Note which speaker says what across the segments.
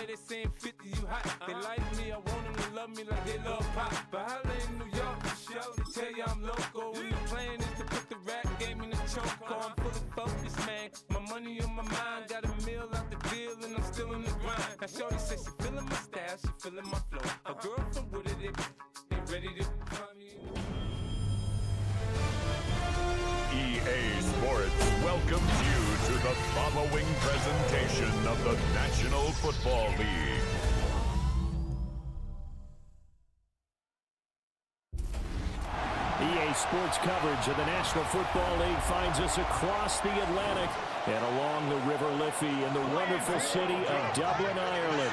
Speaker 1: they saying 50, you hot. They like me, I want them to love me like they love pop. But holla in New York, show to tell you I'm local. And the plan is to put the rap game in the choke. I'm fully focused, man. My money on my mind, got a meal out the deal, and I'm still in the grind. Now shorty says she feeling my style, she feeling my flow. A girl from Wooded, they ready to try me.
Speaker 2: EA Sports welcomes you to the following presentation of the National Football League.
Speaker 3: EA Sports coverage of the National Football League finds us across the Atlantic and along the River Liffey in the wonderful city of Dublin, Ireland.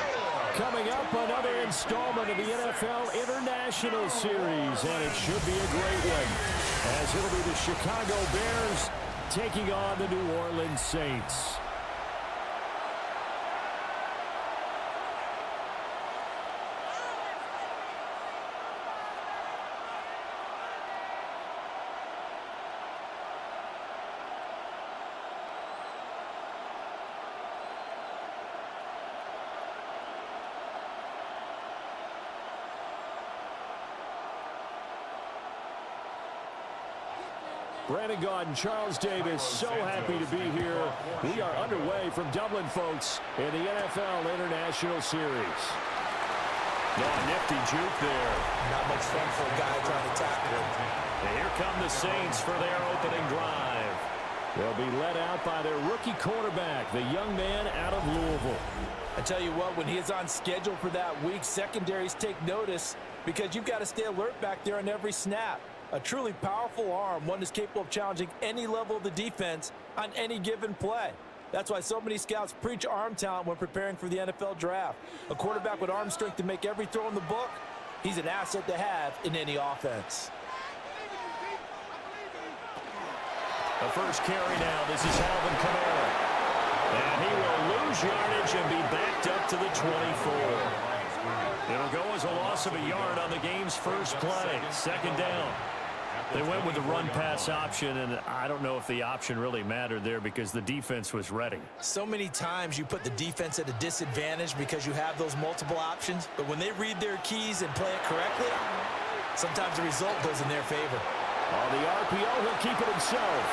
Speaker 3: Coming up, another installment of the NFL International Series, and it should be a great one, as it'll be the Chicago Bears taking on the New Orleans Saints. Brandon Gaudin, Charles Davis, so happy to be here. We are underway from Dublin, folks, in the NFL International Series. Nifty juke there.
Speaker 4: Not much fun for a guy trying to tackle him.
Speaker 3: And here come the Saints for their opening drive. They'll be led out by their rookie quarterback, the young man out of Louisville.
Speaker 4: I tell you what, when he is on schedule for that week, secondaries take notice because you've got to stay alert back there on every snap. A truly powerful arm, one that's capable of challenging any level of the defense on any given play. That's why so many scouts preach arm talent when preparing for the NFL draft. A quarterback with arm strength to make every throw in the book, he's an asset to have in any offense.
Speaker 3: The first carry now, this is Alvin Kamara. And he will lose yardage and be backed up to the 24. It'll go as a loss of a yard on the game's first play, second down. They went with the run-pass option, and I don't know if the option really mattered there because the defense was ready.
Speaker 4: So many times you put the defense at a disadvantage because you have those multiple options, but when they read their keys and play it correctly, sometimes the result goes in their favor.
Speaker 3: On the RPO, he'll keep it himself.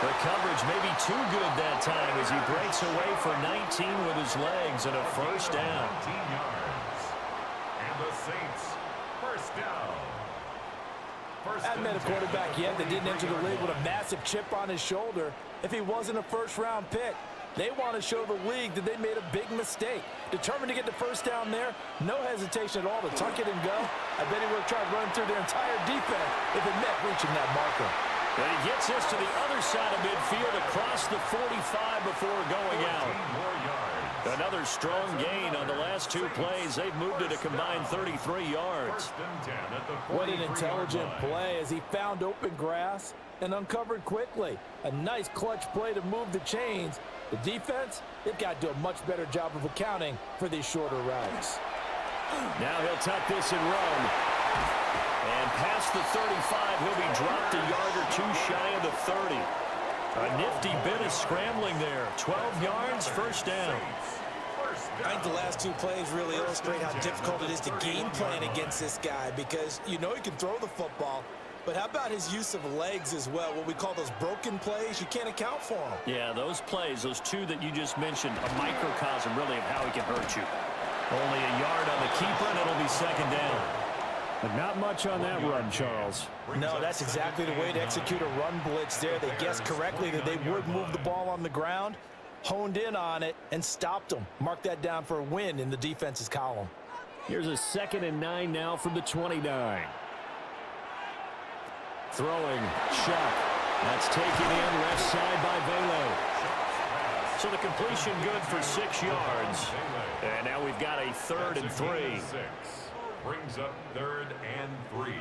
Speaker 3: The coverage may be too good that time as he breaks away for 19 with his legs and a first down.
Speaker 2: 19 yards. And the Saints, first down.
Speaker 4: Hadn't met a quarterback yet that didn't enter the league with a massive chip on his shoulder if he wasn't a first-round pick. They want to show the league that they made a big mistake. Determined to get the first down there, no hesitation at all to tuck it and go. I bet he would have tried running through their entire defense if it meant reaching that marker.
Speaker 3: And he gets this to the other side of midfield across the 45 before going out. Another strong gain on the last two plays. They've moved it a combined 33 yards.
Speaker 4: What an intelligent play as he found open grass and uncovered quickly. A nice clutch play to move the chains. The defense, they've got to do a much better job of accounting for these shorter routes.
Speaker 3: Now he'll tuck this and run. And past the 35, he'll be dropped a yard or two shy of the 30. A nifty bit of scrambling there. 12 yards, first down.
Speaker 4: I think the last two plays really illustrate how difficult it is to game plan against this guy because you know he can throw the football, but how about his use of legs as well? What we call those broken plays, you can't account for them.
Speaker 3: Yeah, those plays, those two that you just mentioned, a microcosm really of how he can hurt you. Only a yard on the keeper, and it'll be second down. But not much on that run, Charles.
Speaker 4: No, that's exactly the way to execute a run blitz there. They guessed correctly that they would move the ball on the ground, honed in on it, and stopped them. Mark that down for a win in the defense's column.
Speaker 3: Here's a 2nd and 9 now from the 29. Throwing, Shuck. That's taken in left side by Velo. So the completion good for 6 yards. And now we've got a 3rd and 3.
Speaker 2: Brings up 3rd and 3.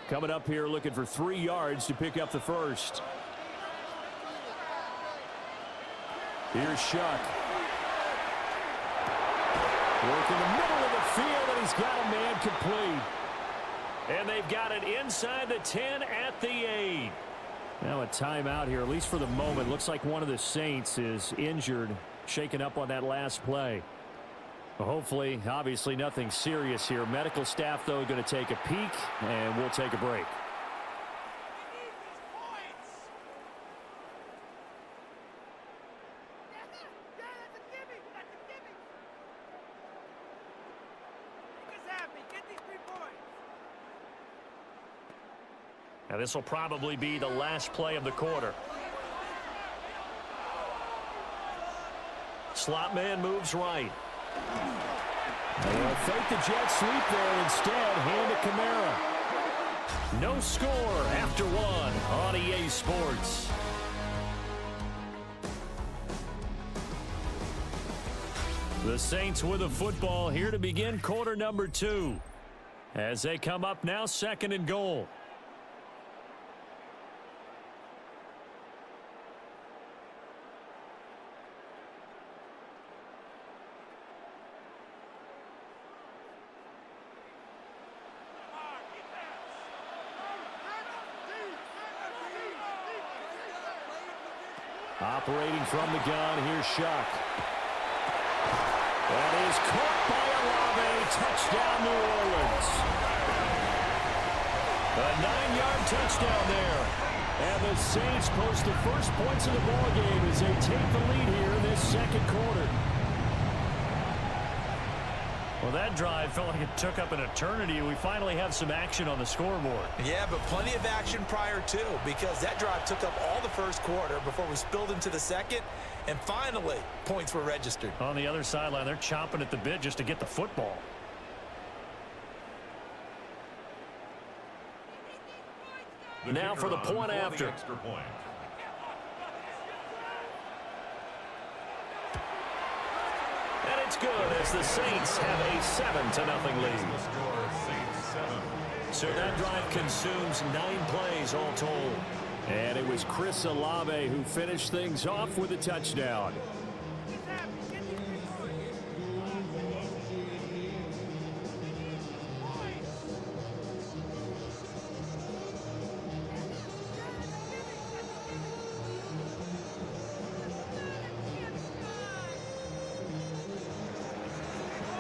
Speaker 3: Coming up here looking for 3 yards to pick up the first. Here's Shuck. Work in the middle of the field, and he's got a man complete. And they've got it inside the 10 at the 8. Now a timeout here, at least for the moment. Looks like one of the Saints is injured, shaken up on that last play. Well, hopefully, obviously nothing serious here. Medical staff, though, going to take a peek, and we'll take a break. Now this will probably be the last play of the quarter. Slot man moves right. They'll fake the jet sweep there instead. Hand to Kamara. No score after one on EA Sports. The Saints with a football here to begin quarter number 2. As they come up now, 2nd and goal. Operating from the gun, here's Shuck. That is caught by Olave. Touchdown, New Orleans. A 9-yard touchdown there. And the Saints post the first points of the ballgame as they take the lead here in this 2nd quarter. Well, that drive felt like it took up an eternity. We finally have some action on the scoreboard.
Speaker 4: Yeah, but plenty of action prior to, because that drive took up all the first quarter before we spilled into the 2nd, and finally, points were registered.
Speaker 3: On the other sideline, they're chomping at the bit just to get the football. Now for the point after. And it's good as the Saints have a 7-0 lead. So that drive consumes 9 plays all told. And it was Chris Olave who finished things off with a touchdown.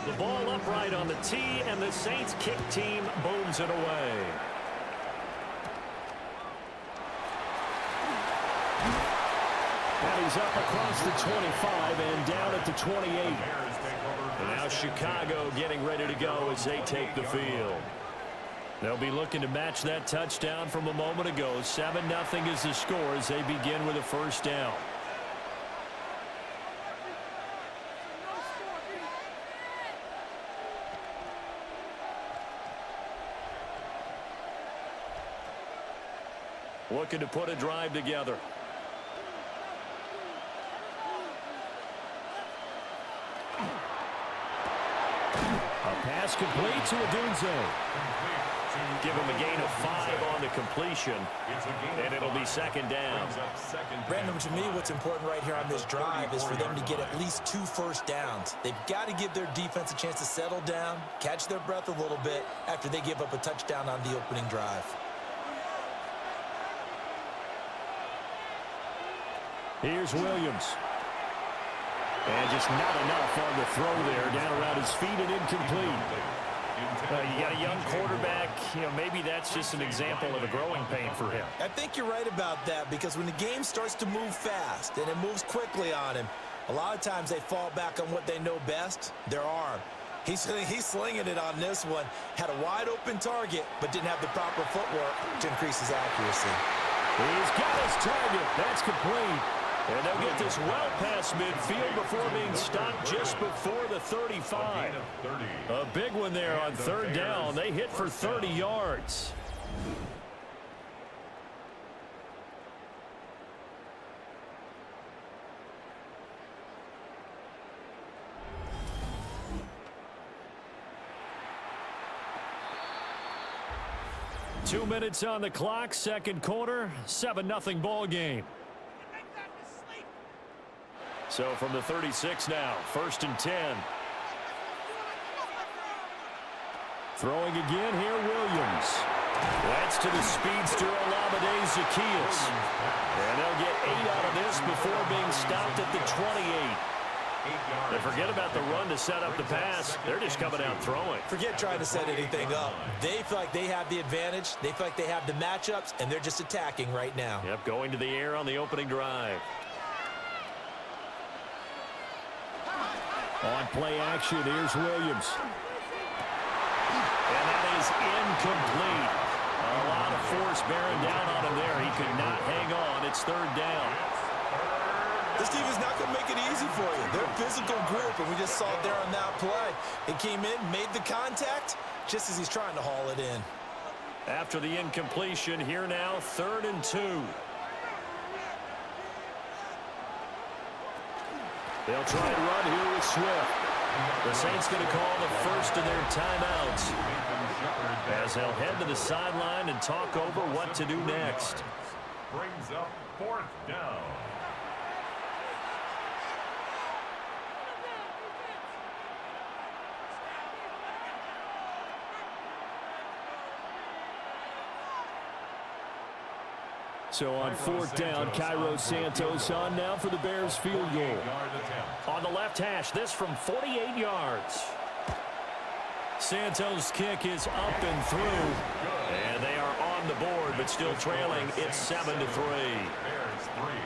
Speaker 3: The ball upright on the tee, and the Saints kick team booms it away. And he's up across the 25 and down at the 28. And now Chicago getting ready to go as they take the field. They'll be looking to match that touchdown from a moment ago. 7-0 is the score as they begin with a first down. Looking to put a drive together. A pass complete to Adunze. Give him a gain of 5 on the completion, and it'll be 2nd down.
Speaker 4: Brandon, to me, what's important right here on this drive is for them to get at least 2 first downs. They've got to give their defense a chance to settle down, catch their breath a little bit after they give up a touchdown on the opening drive.
Speaker 3: Here's Williams. And just not enough on the throw there. Down around his feet and incomplete. You got a young quarterback. You know, maybe that's just an example of a growing pain for him.
Speaker 4: I think you're right about that, because when the game starts to move fast and it moves quickly on him, a lot of times they fall back on what they know best, their arm. He's slinging it on this one. Had a wide open target, but didn't have the proper footwork to increase his accuracy.
Speaker 3: He's got his target. That's complete. And they'll get this well past midfield before being stopped just before the 35. A big one there on 3rd down. They hit for 30 yards. Two minutes on the clock, 2nd quarter, 7-0 ball game. So from the 36 now, 1st and 10. Throwing again here, Williams. That's to the speedster Olamide Zaccheaus. And they'll get 8 out of this before being stopped at the 28. And forget about the run to set up the pass. They're just coming out throwing.
Speaker 4: Forget trying to set anything up. They feel like they have the advantage. They feel like they have the matchups, and they're just attacking right now.
Speaker 3: Yep, going to the air on the opening drive. On play action, here's Williams. And that is incomplete. A lot of force bearing down on him there. He could not hang on. It's third down.
Speaker 4: This team is not going to make it easy for you. They're a physical group, and we just saw it there on that play. It came in, made the contact, just as he's trying to haul it in.
Speaker 3: After the incompletion, here now, 3rd and 2. They'll try and run here with Swift. The Saints going to call the first of their timeouts, as they'll head to the sideline and talk over what to do next.
Speaker 2: Brings up 4th down.
Speaker 3: So on 4th down, Cairo Santos on now for the Bears field goal. On the left hash, this from 48 yards. Santos' kick is up and through. And they are on the board, but still trailing. It's 7-3.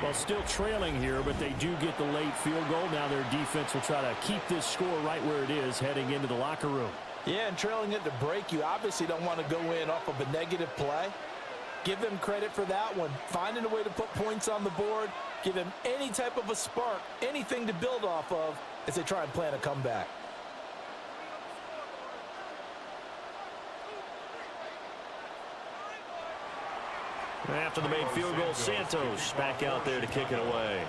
Speaker 3: Well, still trailing here, but they do get the late field goal. Now their defense will try to keep this score right where it is heading into the locker room.
Speaker 4: Yeah, and trailing at the break, you obviously don't want to go in off of a negative play. Give them credit for that one. Finding a way to put points on the board. Give them any type of a spark, anything to build off of as they try and plan a comeback.
Speaker 3: After the made field goal, Santos back out there to kick it away.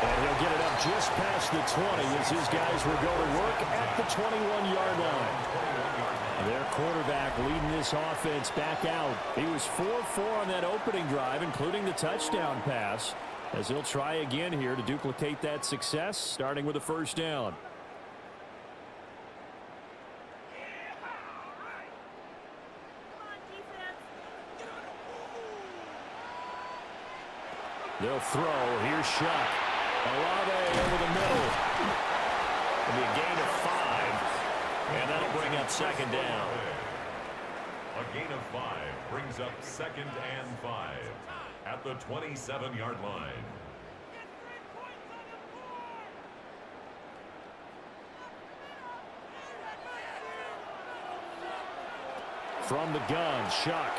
Speaker 3: And he'll get it up just past the 20 as his guys will go to work at the 21-yard line. Their quarterback leading this offense back out. He was 4-4 on that opening drive, including the touchdown pass, as he'll try again here to duplicate that success, starting with a first down. They'll throw. Here's Shuck. Olave over the middle. It'll be a gain of 5. And that'll bring up 2nd down.
Speaker 2: A gain of 5 brings up 2nd and 5 at the 27-yard line.
Speaker 3: From the gun, Shuck.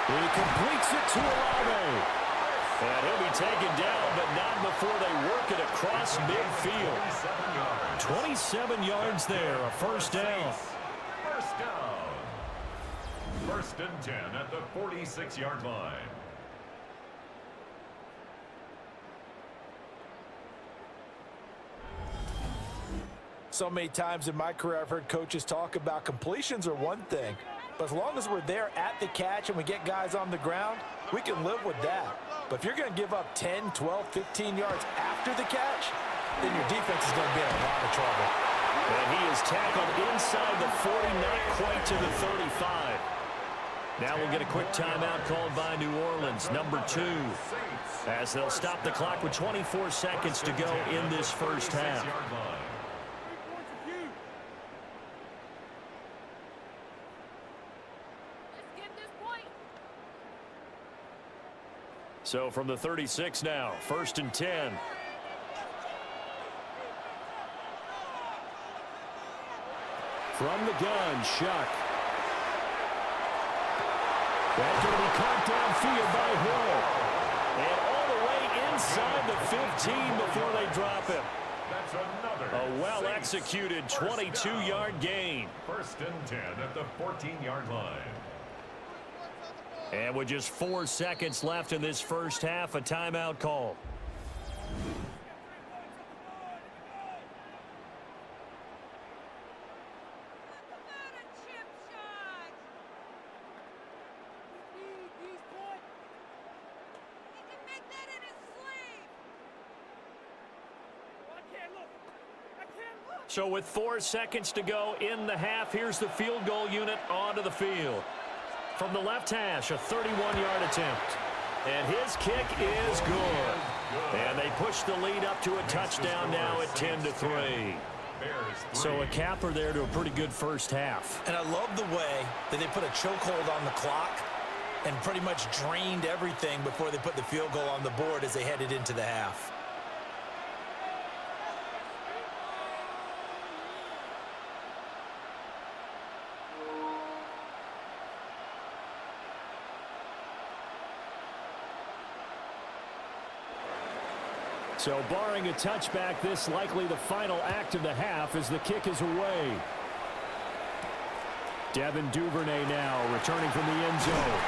Speaker 3: He completes it to Olave. And he'll be taken down, but not before they work it across midfield. 27 yards there, a first down.
Speaker 2: First down. 1st and 10 at the 46-yard line.
Speaker 4: So many times in my career, I've heard coaches talk about completions are one thing, but as long as we're there at the catch and we get guys on the ground, we can live with that. But if you're going to give up 10, 12, 15 yards after the catch, then your defense is going to be in a lot of trouble.
Speaker 3: And he is tackled inside the 40, not quite to the 35. Now we'll get a quick timeout called by New Orleans, number 2, as they'll stop the clock with 24 seconds to go in this first half. So from the 36 now, 1st and 10. From the gun, Shuck. That's going to be caught downfield by Hill. And all the way inside the 15 before they drop him.
Speaker 2: That's another
Speaker 3: a well-executed 22-yard gain.
Speaker 2: 1st and 10 at the 14-yard line.
Speaker 3: And with just 4 seconds left in this first half, a timeout call. So with 4 seconds to go in the half, here's the field goal unit onto the field. From the left hash, a 31-yard attempt. And his kick is good. And they push the lead up to a touchdown now at 10-3. So a capper there to a pretty good first half.
Speaker 4: And I love the way that they put a chokehold on the clock and pretty much drained everything before they put the field goal on the board as they headed into the half.
Speaker 3: So barring a touchback, this likely the final act of the half as the kick is away. Devin Duvernay now returning from the end zone.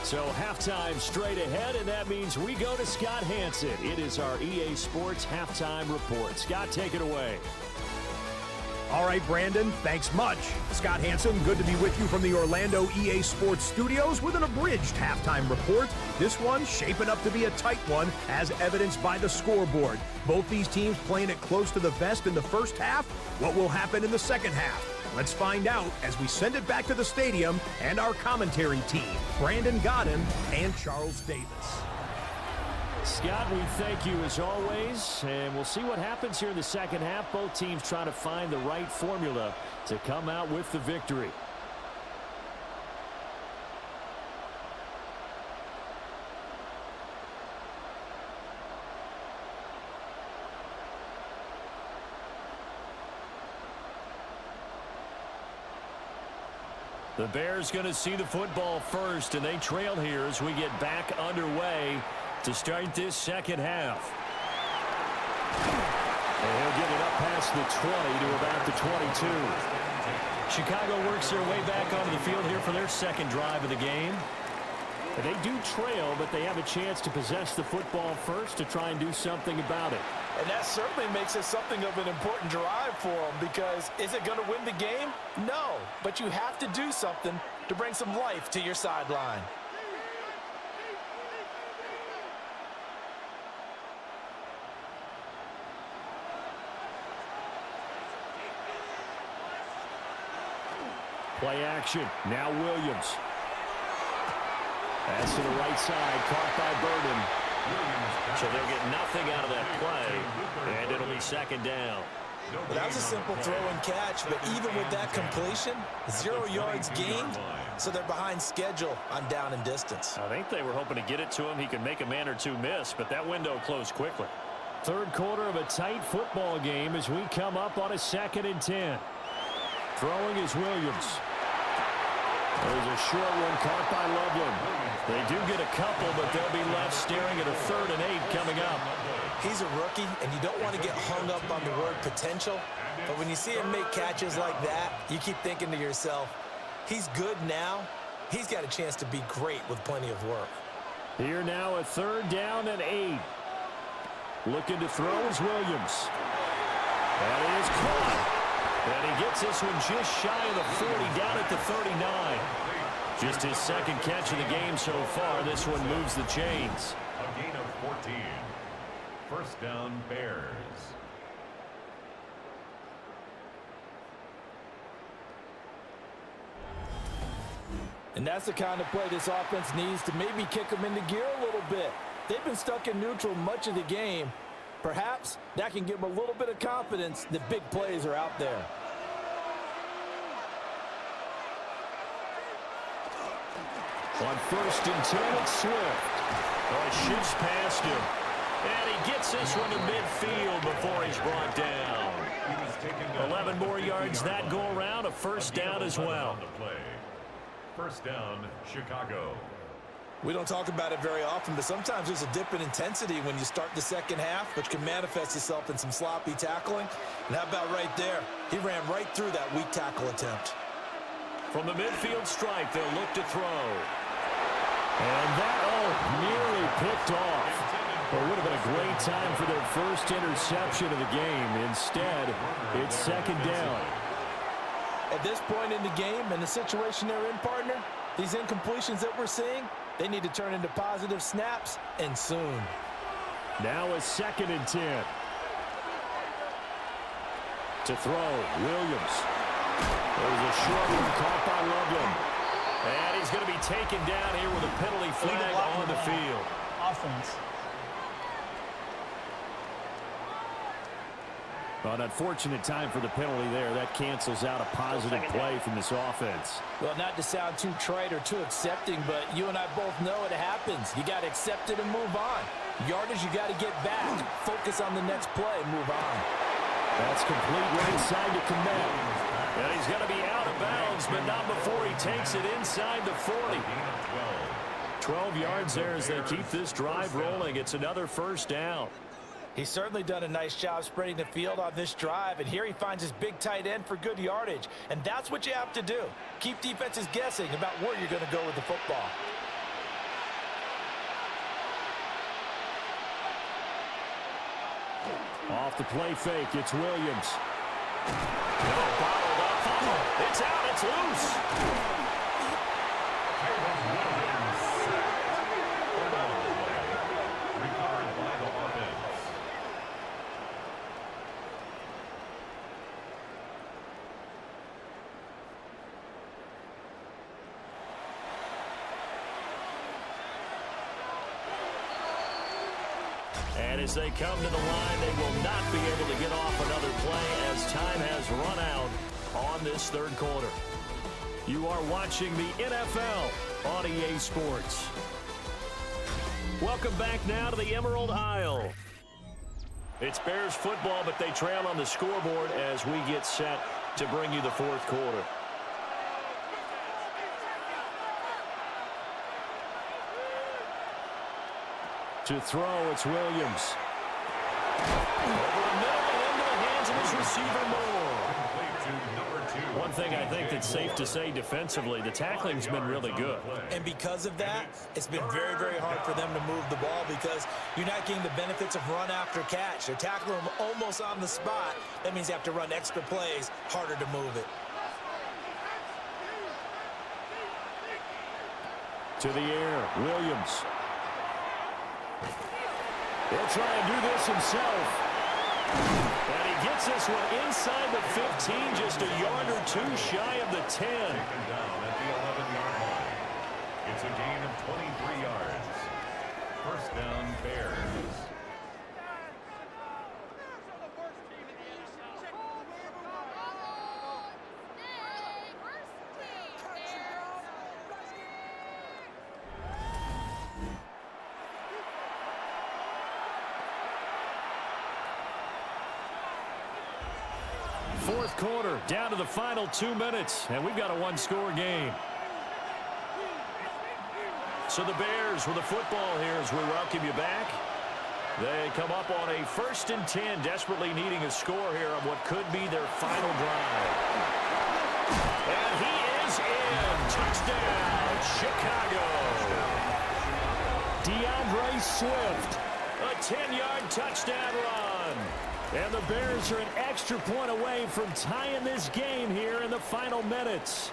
Speaker 3: So halftime straight ahead, and that means we go to Scott Hansen. It is our EA Sports Halftime Report. Scott, take it away.
Speaker 5: All right, Brandon, thanks much. Scott Hansen, good to be with you from the Orlando EA Sports Studios with an abridged halftime report. This one shaping up to be a tight one, as evidenced by the scoreboard. Both these teams playing it close to the vest in the first half. What will happen in the second half? Let's find out as we send it back to the stadium and our commentary team, Brandon Godden and Charles Davis.
Speaker 3: Scott, we thank you as always, and we'll see what happens here in the second half. Both teams trying to find the right formula to come out with the victory. The Bears going to see the football first, and they trail here as we get back underway to start this second half. And he'll get it up past the 20 to about the 22. Chicago works their way back onto the field here for their second drive of the game. And they do trail, but they have a chance to possess the football first to try and do something about it.
Speaker 4: And that certainly makes it something of an important drive for them, because is it going to win the game? No, but you have to do something to bring some life to your sideline.
Speaker 3: Play action. Now Williams. Pass to the right side, caught by Burden. So they'll get nothing out of that play, and it'll be second down.
Speaker 4: Well, that was a simple throw and catch, but even with that completion, 0 yards gained, so they're behind schedule on down and distance.
Speaker 3: I think they were hoping to get it to him. He could make a man or two miss, but that window closed quickly. Third quarter of a tight football game as we come up on a 2nd and 10. Throwing is Williams. There's a short one caught by Loveland. They do get a couple, but they'll be left staring at a 3rd and 8 coming up.
Speaker 4: He's a rookie, and you don't want to get hung up on the word potential. But when you see him make catches like that, you keep thinking to yourself, he's good now. He's got a chance to be great with plenty of work.
Speaker 3: Here now a 3rd down and 8. Looking to throw is Williams. That is caught. And he gets this one just shy of the 40, down at the 39. Just his 2nd catch of the game so far. This one moves the chains.
Speaker 2: A gain of 14. First down, Bears.
Speaker 4: And that's the kind of play this offense needs to maybe kick them into gear a little bit. They've been stuck in neutral much of the game. Perhaps that can give them a little bit of confidence that big plays are out there.
Speaker 3: On 1st and 10, it's Swift. Oh, he shoots past him. And he gets this one to midfield before he's brought down. 11 more yards that go around, a 1st down as well.
Speaker 2: First down, Chicago.
Speaker 4: We don't talk about it very often, but sometimes there's a dip in intensity when you start the second half, which can manifest itself in some sloppy tackling. And how about right there? He ran right through that weak tackle attempt.
Speaker 3: From the midfield stripe, they'll look to throw. And that, nearly picked off. Well, it would have been a great time for their first interception of the game. Instead, it's 2nd down.
Speaker 4: At this point in the game and the situation they're in, partner, these incompletions that we're seeing, they need to turn into positive snaps, and soon.
Speaker 3: Now a 2nd and 10. To throw, Williams. There's a short one caught by Loveland. And he's going to be taken down here with a penalty flag on the field.
Speaker 6: Offense.
Speaker 3: An unfortunate time for the penalty there. That cancels out a positive play from this offense.
Speaker 4: Well, not to sound too trite or too accepting, but you and I both know it happens. You got to accept it and move on. Yardage, you got to get back. Focus on the next play. Move on.
Speaker 3: That's complete right side to Komet. And he's going to be out of bounds, but not before he takes it inside the 40. 12 yards there as they keep this drive rolling. It's another first down.
Speaker 4: He's certainly done a nice job spreading the field on this drive, and here he finds his big tight end for good yardage. And that's what you have to do. Keep defenses guessing about where you're going to go with the football.
Speaker 3: Off the play fake, it's Williams. Bottled up. It's out, it's loose. And as they come to the line, they will not be able to get off another play as time has run out on this 3rd quarter. You are watching the NFL on EA Sports. Welcome back now to the Emerald Isle. It's Bears football, but they trail on the scoreboard as we get set to bring you the 4th quarter. To throw, it's Williams. Over the middle and into the hands of his receiver, Moore. One thing I think that's safe to say defensively, the tackling's been really good.
Speaker 4: And because of that, it's been very, very hard for them to move the ball because you're not getting the benefits of run after catch. They're tackling them almost on the spot. That means you have to run extra plays, harder to move it.
Speaker 3: To the air, Williams. He'll try and do this himself. And he gets this one inside the 15, just a yard or two shy of the 10.
Speaker 2: Taken down at the 11-yard line. It's a gain of 23 yards. First down, Bears.
Speaker 3: Fourth quarter, down to the final 2 minutes, and we've got a one-score game. So the Bears with the football here as we welcome you back. They come up on a 1st and 10, desperately needing a score here on what could be their final drive. And he is in. Touchdown, Chicago. DeAndre Swift, a 10-yard touchdown run. And the Bears are an extra point away from tying this game here in the final minutes.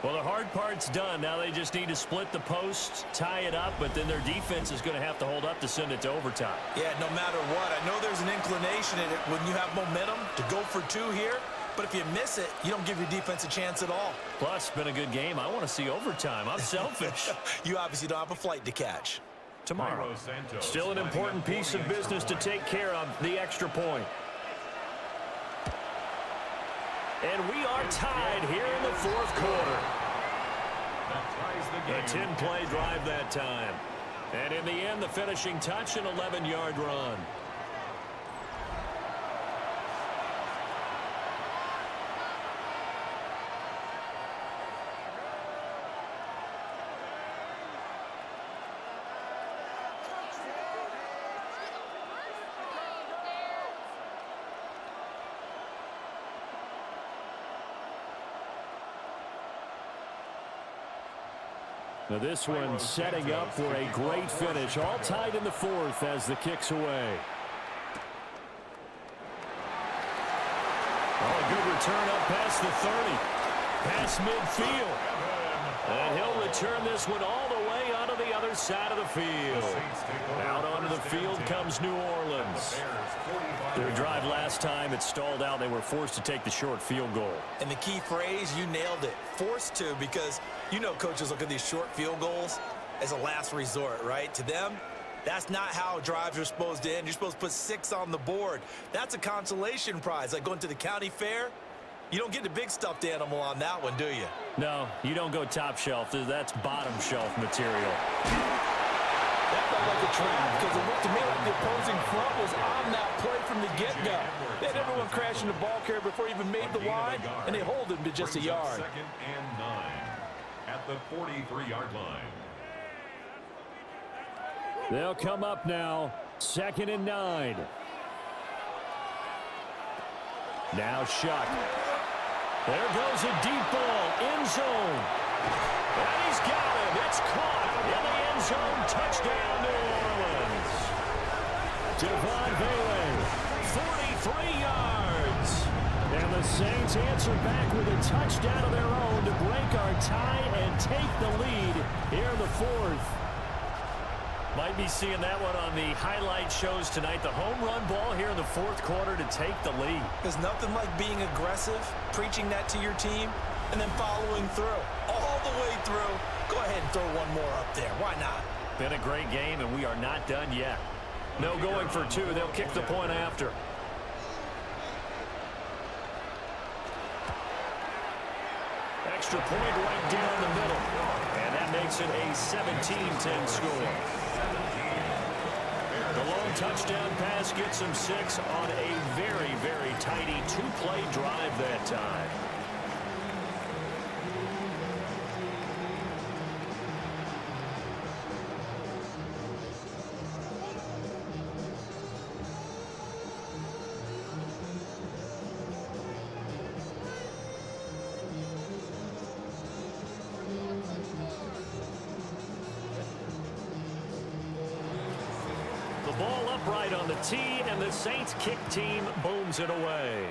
Speaker 3: Well, the hard part's done. Now they just need to split the post, tie it up, but then their defense is going to have to hold up to send it to overtime.
Speaker 4: Yeah, no matter what. I know there's an inclination in it when you have momentum to go for 2 here, but if you miss it, you don't give your defense a chance at all.
Speaker 3: Plus, it's been a good game. I want to see overtime. I'm selfish.
Speaker 4: You obviously don't have a flight to catch.
Speaker 3: Tomorrow. Still an important piece of business to take care of, the extra point. And we are tied here in the 4th quarter. A 10-play drive that time. And in the end, the finishing touch, an 11-yard run. Now this one setting up for a great finish. All tied in the 4th as the kick's away. Oh, a good return up past the 30. Past midfield. And he'll return this one all the way onto the other side of the field. Out onto the field comes New Orleans. Their drive last time, it stalled out. They were forced to take the short field goal.
Speaker 4: And the key phrase, you nailed it. Forced to, because you know coaches look at these short field goals as a last resort, right? To them, that's not how drives are supposed to end. You're supposed to put 6 on the board. That's a consolation prize, like going to the county fair. You don't get the big stuffed animal on that one, do you?
Speaker 3: No, you don't go top shelf. That's bottom shelf material.
Speaker 4: That felt like a trap, because it looked to me like the opposing front was on that play from the get-go. They had everyone crashing the ball carrier before he even made the line, and they hold him to just a yard.
Speaker 2: 2nd and 9 at the 43-yard line.
Speaker 3: They'll come up now, 2nd and 9. Now Shuck. There goes a deep ball, end zone. And he's got it. It's caught in the end zone. Touchdown, New Orleans. Devon Bailey, 43 yards. And the Saints answer back with a touchdown of their own to break our tie and take the lead here in the 4th. Might be seeing that one on the highlight shows tonight. The home run ball here in the 4th quarter to take the lead.
Speaker 4: There's nothing like being aggressive, preaching that to your team, and then following through. All the way through. Go ahead and throw one more up there. Why not?
Speaker 3: Been a great game, and we are not done yet. No going for 2. They'll kick the point after. Extra point right down the middle. And that makes it a 17-10 score. The long touchdown pass gets him 6 on a very, very tidy 2-play drive that time. Ball upright on the tee, and the Saints kick team booms it away.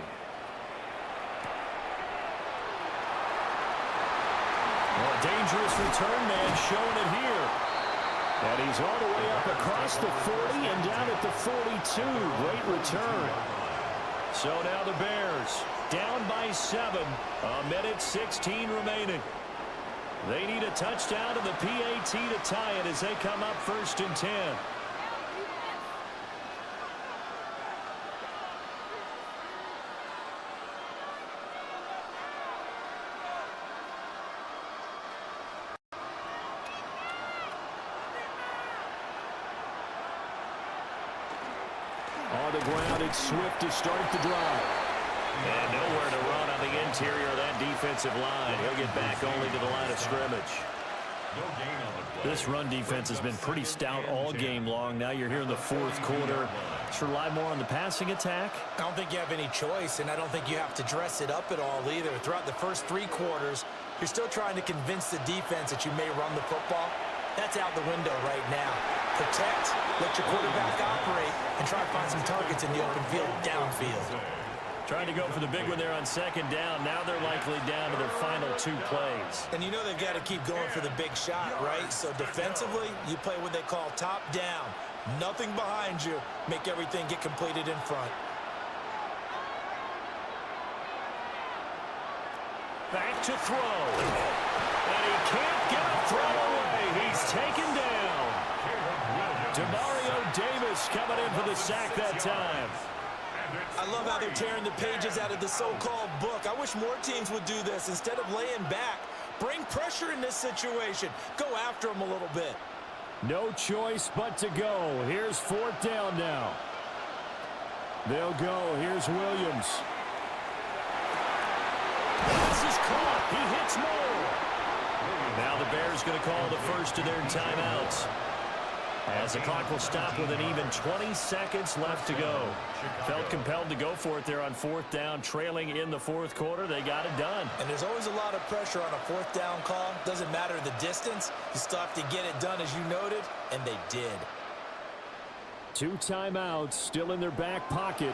Speaker 3: Well, a dangerous return man showing it here. And he's all the way up across the 40 and down at the 42. Great return. So now the Bears down by 7. 1:16 remaining. They need a touchdown to the PAT to tie it as they come up 1st and 10. On the ground, it's Swift to start the drive. And nowhere to run on the interior of that defensive line. He'll get back only to the line of scrimmage. This run defense has been pretty stout all game long. Now you're here in the 4th quarter. Should rely more on the passing attack.
Speaker 4: I don't think you have any choice, and I don't think you have to dress it up at all either. Throughout the first 3 quarters, you're still trying to convince the defense that you may run the football. That's out the window right now. Protect, let your quarterback operate, and try to find some targets in the open field downfield.
Speaker 3: Trying to go for the big one there on 2nd down. Now they're likely down to their final 2 plays.
Speaker 4: And you know they've got to keep going for the big shot, right? So defensively, you play what they call top down. Nothing behind you. Make everything get completed in front.
Speaker 3: Back to throw. And he can't get a throw away. He's taken down. Demario Davis coming in for the sack that time.
Speaker 4: I love how they're tearing the pages out of the so-called book. I wish more teams would do this instead of laying back. Bring pressure in this situation. Go after them a little bit.
Speaker 3: No choice but to go. Here's 4th down now. They'll go. Here's Williams. This is caught. He hits more. Now the Bears going to call the first of their timeouts, as the clock will stop with an even 20 seconds left to go. Felt compelled to go for it there on 4th down, trailing in the 4th quarter. They got it done.
Speaker 4: And there's always a lot of pressure on a 4th down call. Doesn't matter the distance. You still have to get it done, as you noted, and they did.
Speaker 3: 2 timeouts still in their back pocket.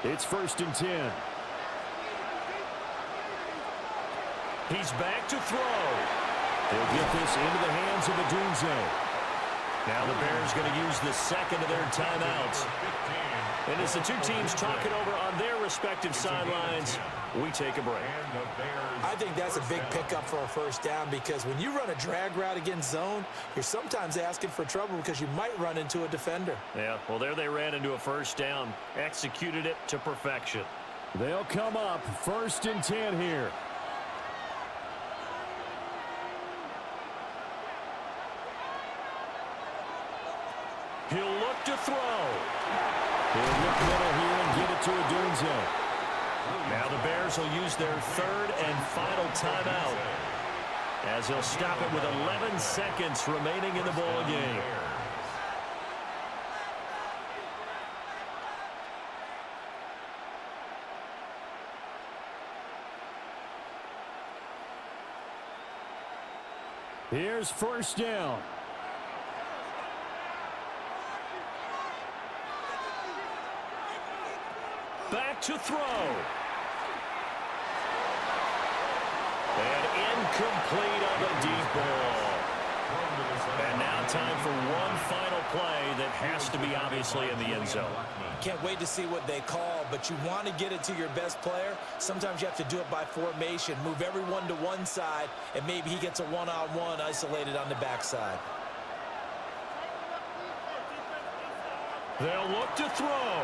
Speaker 3: It's 1st and 10. He's back to throw. They'll get this into the hands of Adunze. Now the Bears going to use the second of their timeouts. And as the two teams talk it over on their respective sidelines, we take a break.
Speaker 4: I think that's a big pickup for a first down because when you run a drag route against zone, you're sometimes asking for trouble because you might run into a defender.
Speaker 3: Yeah, well, there they ran into a first down, executed it to perfection. They'll come up 1st and 10 here. He'll look to throw. He'll look middle here and get it to Adunze. Now the Bears will use their 3rd and final timeout as he'll stop it with 11 seconds remaining in the ball game. Here's 1st down. Back to throw. And incomplete on the deep ball. And now time for one final play that has to be obviously in the end zone.
Speaker 4: Can't wait to see what they call, but you want to get it to your best player. Sometimes you have to do it by formation. Move everyone to one side, and maybe he gets a one-on-one isolated on the backside.
Speaker 3: They'll look to throw.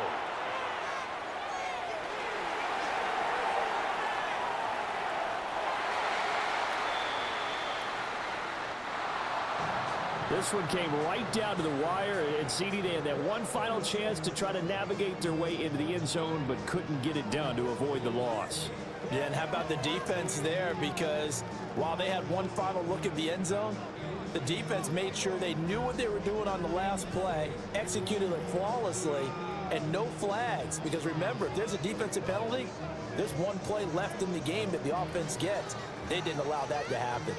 Speaker 3: This one came right down to the wire, and CD, they had that one final chance to try to navigate their way into the end zone, but couldn't get it done to avoid the loss.
Speaker 4: Yeah, and how about the defense there? Because while they had one final look at the end zone, the defense made sure they knew what they were doing on the last play, executed it flawlessly, and no flags. Because remember, if there's a defensive penalty, there's one play left in the game that the offense gets. They didn't allow that to happen.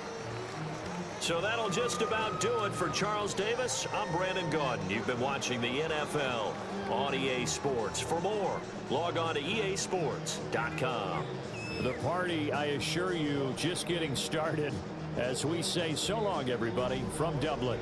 Speaker 3: So that'll just about do it for Charles Davis. I'm Brandon Gaudin. You've been watching the NFL on EA Sports. For more, log on to easports.com. The party, I assure you, just getting started as we say so long, everybody, from Dublin.